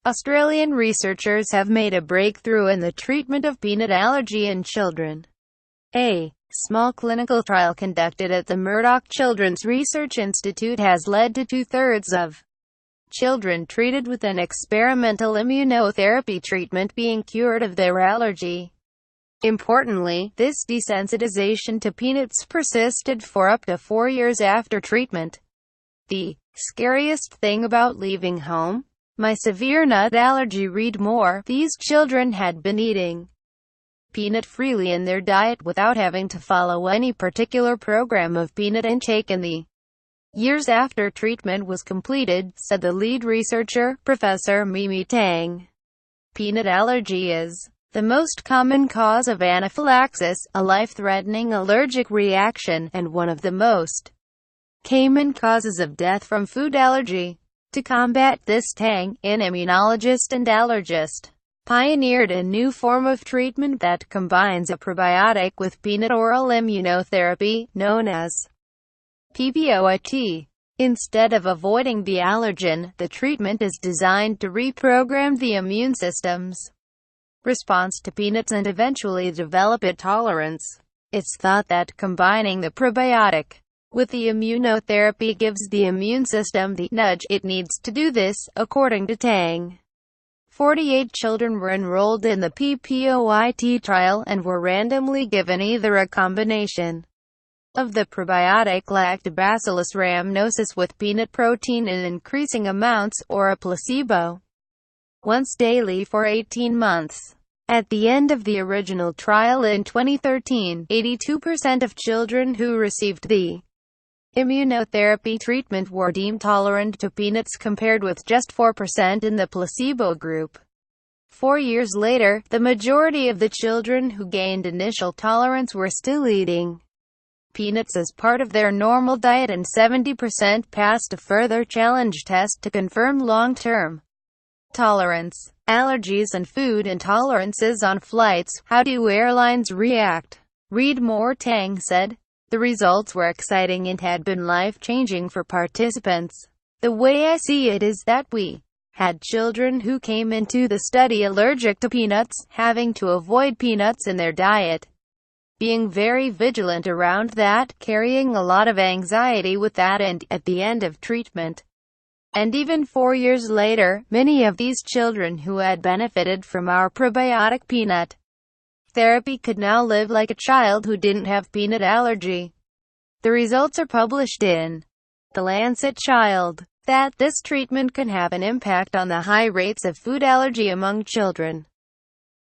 Australian researchers have made a breakthrough in the treatment of peanut allergy in children. A small clinical trial conducted at the Murdoch Children's Research Institute has led to two-thirds of children treated with an experimental immunotherapy treatment being cured of their allergy. Importantly, this desensitization to peanuts persisted for up to 4 years after treatment. The scariest thing about leaving home? My severe nut allergy. Read more. These children had been eating peanut freely in their diet without having to follow any particular program of peanut intake in the years after treatment was completed, said the lead researcher, Professor Mimi Tang. Peanut allergy is the most common cause of anaphylaxis, a life-threatening allergic reaction, and one of the most common causes of death from food allergy. To combat this, Tang, an immunologist and allergist, pioneered a new form of treatment that combines a probiotic with peanut oral immunotherapy, known as PPOIT. Instead of avoiding the allergen, the treatment is designed to reprogram the immune system's response to peanuts and eventually develop a tolerance. It's thought that combining the probiotic with the immunotherapy gives the immune system the nudge it needs to do this, according to Tang. 48 children were enrolled in the PPOIT trial and were randomly given either a combination of the probiotic Lactobacillus rhamnosus with peanut protein in increasing amounts, or a placebo, once daily for 18 months. At the end of the original trial in 2013, 82% of children who received the immunotherapy treatment were deemed tolerant to peanuts, compared with just 4% in the placebo group. 4 years later, the majority of the children who gained initial tolerance were still eating peanuts as part of their normal diet, and 70% passed a further challenge test to confirm long-term tolerance. Allergies and food intolerances on flights. How do airlines react? Read more. Tang said the results were exciting and had been life-changing for participants. The way I see it is that we had children who came into the study allergic to peanuts, having to avoid peanuts in their diet, being very vigilant around that, carrying a lot of anxiety with that, and, at the end of treatment, and even 4 years later, many of these children who had benefited from our probiotic peanut therapy could now live like a child who didn't have peanut allergy. The results are published in the Lancet Child. That this treatment can have an impact on the high rates of food allergy among children.